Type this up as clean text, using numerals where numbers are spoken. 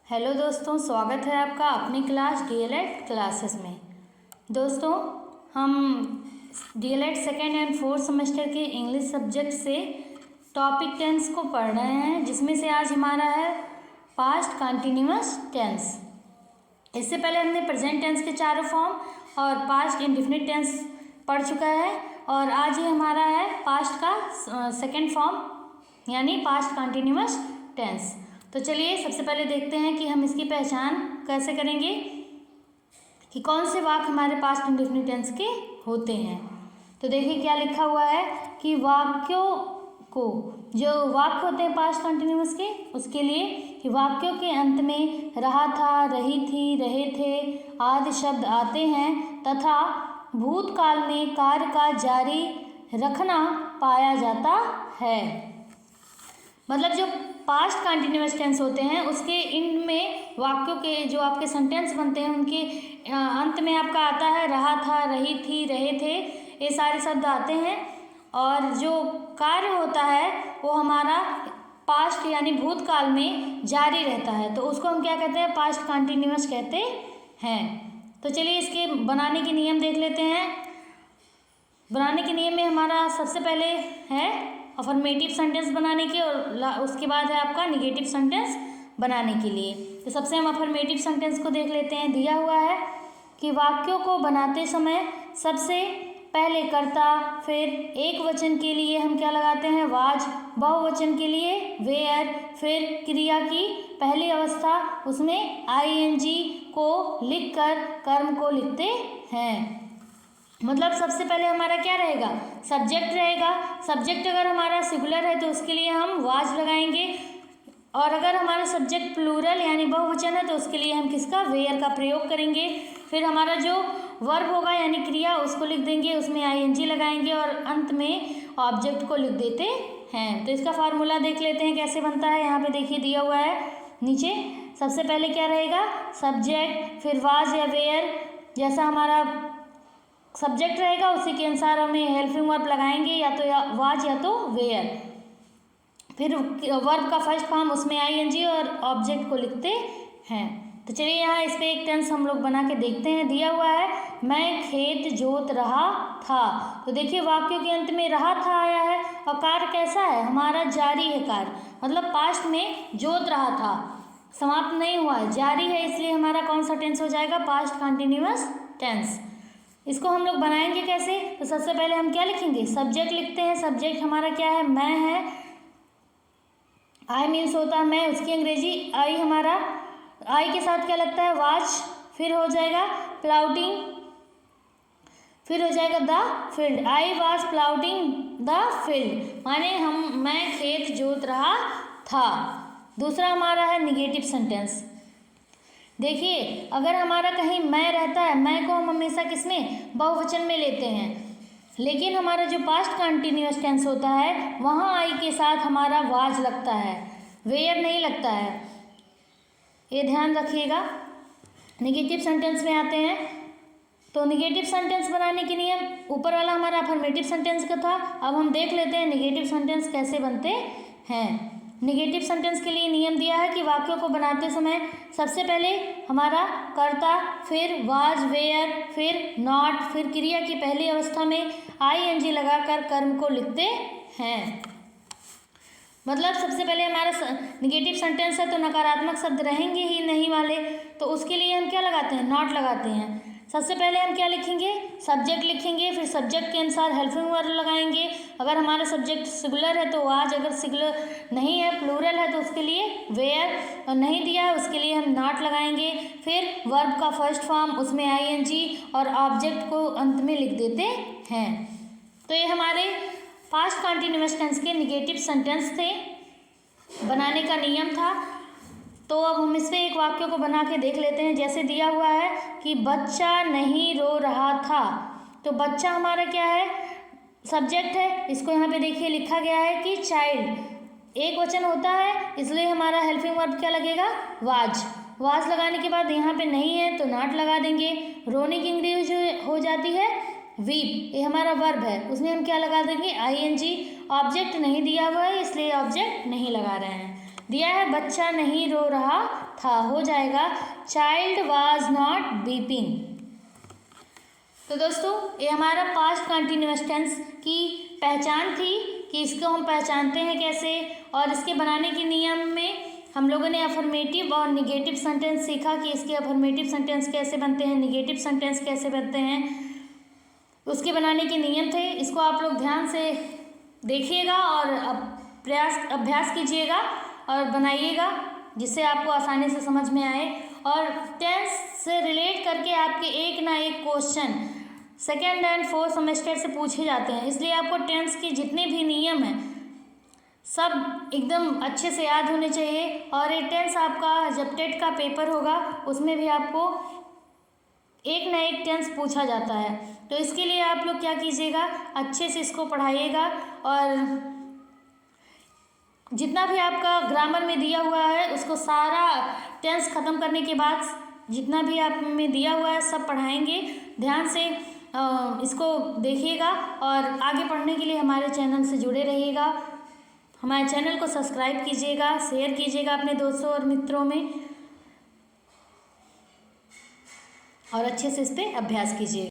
Hello दोस्तों, स्वागत है आपका अपनी क्लास डीएलएड क्लासेस में। दोस्तों, हम DElEd second and fourth semester के इंग्लिश सब्जेक्ट से टॉपिक टेंस को पढ़ रहे हैं, जिसमें से आज हमारा है पास्ट कंटिन्यूअस टेंस। इससे पहले हमने प्रेजेंट टेंस के चारों फॉर्म और पास्ट इंडेफिनिट टेंस पढ़ चुका है, और आज ये हमारा है पास्ट का सेकेंड फॉर्म यानी पास्ट कंटिन्यूअस टेंस। तो चलिए सबसे पहले देखते हैं कि हम इसकी पहचान कैसे करेंगे कि कौन से वाक्य हमारे पास्ट इंडेफिनिट टेंस के होते हैं। तो देखिए क्या लिखा हुआ है कि वाक्यों को, जो वाक्य होते हैं पास्ट कंटिन्यूअस के, उसके लिए कि वाक्यों के अंत में रहा था, रही थी, रहे थे आदि शब्द आते हैं तथा भूतकाल में कार्य का जारी रखना पाया जाता है। मतलब जो पास्ट कंटिन्यूअस टेंस होते हैं उसके इन में वाक्यों के जो आपके सेंटेंस बनते हैं उनके अंत में आपका आता है रहा था, रही थी, रहे थे, ये सारे शब्द आते हैं। और जो कार्य होता है वो हमारा पास्ट यानी भूतकाल में जारी रहता है, तो उसको हम क्या कहते हैं, पास्ट कंटिन्यूअस कहते हैं। तो चलिए इसके बनाने के नियम देख लेते हैं। बनाने के नियम में हमारा सबसे पहले है अफर्मेटिव सेंटेंस बनाने के, और उसके बाद है आपका निगेटिव सेंटेंस बनाने के लिए। तो सबसे हम अफर्मेटिव सेंटेंस को देख लेते हैं। दिया हुआ है कि वाक्यों को बनाते समय सबसे पहले कर्ता, फिर एक वचन के लिए हम क्या लगाते हैं, वाज, बहुवचन के लिए वेयर, फिर क्रिया की पहली अवस्था उसमें आईएनजी को लिखकर कर्म को लिखते हैं। मतलब सबसे पहले हमारा क्या रहेगा, सब्जेक्ट रहेगा। सब्जेक्ट अगर हमारा सिंगुलर है तो उसके लिए हम वाज लगाएंगे, और अगर हमारा सब्जेक्ट प्लूरल यानी बहुवचन है तो उसके लिए हम किसका, वेयर का प्रयोग करेंगे। फिर हमारा जो वर्ब होगा यानी क्रिया उसको लिख देंगे, उसमें आईएनजी लगाएंगे और अंत में ऑब्जेक्ट को लिख देते हैं। तो इसका फार्मूला देख लेते हैं कैसे बनता है। यहाँ पे देखिए दिया हुआ है नीचे। सबसे पहले क्या रहेगा, सब्जेक्ट, फिर वाज या वेयर। जैसा हमारा सब्जेक्ट रहेगा उसी के अनुसार हमें हेल्पिंग वर्ब लगाएंगे, या तो वाज या तो वेयर। फिर वर्ब का फर्स्ट फॉर्म उसमें आईएनजी और ऑब्जेक्ट को लिखते हैं। तो चलिए यहाँ इस पे एक टेंस हम लोग बना के देखते हैं। दिया हुआ है मैं खेत जोत रहा था। तो देखिए वाक्यों के अंत में रहा था आया है, और कार्य कैसा है, हमारा जारी है कार्य, मतलब पास्ट में जोत रहा था, समाप्त नहीं हुआ है, जारी है, इसलिए हमारा कौन सा टेंस हो जाएगा, पास्ट कंटिन्यूअस टेंस। इसको हम लोग बनाएंगे कैसे, तो सबसे पहले हम क्या लिखेंगे, सब्जेक्ट लिखते हैं। सब्जेक्ट हमारा क्या है, मैं है, आई मीन्स होता है मैं, उसकी अंग्रेजी आई, हमारा आई के साथ क्या लगता है, वाच, फिर हो जाएगा प्लाउटिंग, फिर हो जाएगा the field, I was ploughing the field, माने मैं खेत जोत रहा था। दूसरा हमारा है निगेटिव सेंटेंस। देखिए अगर हमारा कहीं मैं रहता है, मैं को हम हमेशा किसमें, बहुवचन में लेते हैं, लेकिन हमारा जो पास्ट कंटिन्यूअस टेंस होता है वहाँ आई के साथ हमारा वाज लगता है, वेयर नहीं लगता है, ये ध्यान रखिएगा। निगेटिव सेंटेंस में आते हैं, तो निगेटिव सेंटेंस बनाने के नियम, ऊपर वाला हमारा अफर्मेटिव सेंटेंस का था, अब हम देख लेते हैं निगेटिव सेंटेंस कैसे बनते हैं। निगेटिव सेंटेंस के लिए नियम दिया है कि वाक्यों को बनाते समय सबसे पहले हमारा कर्ता, फिर वाज, वेयर, फिर नॉट, फिर क्रिया की पहली अवस्था में आईएनजी लगाकर कर्म को लिखते हैं। मतलब सबसे पहले हमारा निगेटिव सेंटेंस है तो नकारात्मक शब्द रहेंगे ही नहीं वाले, तो उसके लिए हम क्या लगाते हैं, नॉट लगाते हैं। सबसे पहले हम क्या लिखेंगे, सब्जेक्ट लिखेंगे, फिर सब्जेक्ट के अनुसार हेल्पिंग वर्ब लगाएंगे। अगर हमारा सब्जेक्ट सिंगुलर है तो वाज, अगर सिंगुलर नहीं है प्लूरल है तो उसके लिए वेयर, और नहीं दिया है उसके लिए हम नॉट लगाएंगे। फिर वर्ब का फर्स्ट फॉर्म उसमें आईएनजी और ऑब्जेक्ट को अंत में लिख देते हैं। तो ये हमारे पास्ट कंटिन्यूअस टेंस के निगेटिव सेंटेंस थे, बनाने का नियम था। तो अब हम इस पे एक वाक्य को बना के देख लेते हैं। जैसे दिया हुआ है कि बच्चा नहीं रो रहा था, तो बच्चा हमारा क्या है, सब्जेक्ट है, इसको यहाँ पे देखिए लिखा गया है कि चाइल्ड, एक वचन होता है इसलिए हमारा हेल्पिंग वर्ब क्या लगेगा, वाज। वाज लगाने के बाद यहाँ पे नहीं है तो नॉट लगा देंगे। रोने की इंग्लिश हो जाती है वीप, ये हमारा वर्ब है, उसमें हम क्या लगा देंगे, आईएनजी। ऑब्जेक्ट नहीं दिया हुआ है इसलिए ऑब्जेक्ट नहीं लगा रहे हैं। दिया है बच्चा नहीं रो रहा था, हो जाएगा चाइल्ड वाज नॉट वीपिंग। तो दोस्तों ये हमारा पास्ट कंटिन्यूअस टेंस की पहचान थी कि इसको हम पहचानते हैं कैसे, और इसके बनाने के नियम में हम लोगों ने अफर्मेटिव और निगेटिव सेंटेंस सीखा कि इसके अफर्मेटिव सेंटेंस कैसे बनते हैं, निगेटिव सेंटेंस कैसे बनते हैं, उसके बनाने के नियम थे। इसको आप लोग ध्यान से देखिएगा और अभ्यास कीजिएगा और बनाइएगा, जिससे आपको आसानी से समझ में आए। और टेंस से रिलेट करके आपके एक ना एक question second and fourth semester से पूछे जाते हैं, इसलिए आपको टेंस के जितने भी नियम हैं सब एकदम अच्छे से याद होने चाहिए। और ये टेंस आपका जब टेट का पेपर होगा उसमें भी आपको एक ना एक टेंस पूछा जाता है। तो इसके लिए आप लोग क्या कीजिएगा, अच्छे से इसको पढ़ाइएगा और जितना भी आपका ग्रामर में दिया हुआ है उसको सारा टेंस ख़त्म करने के बाद जितना भी आप में दिया हुआ है सब पढ़ाएंगे। ध्यान से इसको देखिएगा और आगे पढ़ने के लिए हमारे चैनल से जुड़े रहिएगा। हमारे चैनल को सब्सक्राइब कीजिएगा, शेयर कीजिएगा अपने दोस्तों और मित्रों में, और अच्छे से इस पर अभ्यास कीजिएगा।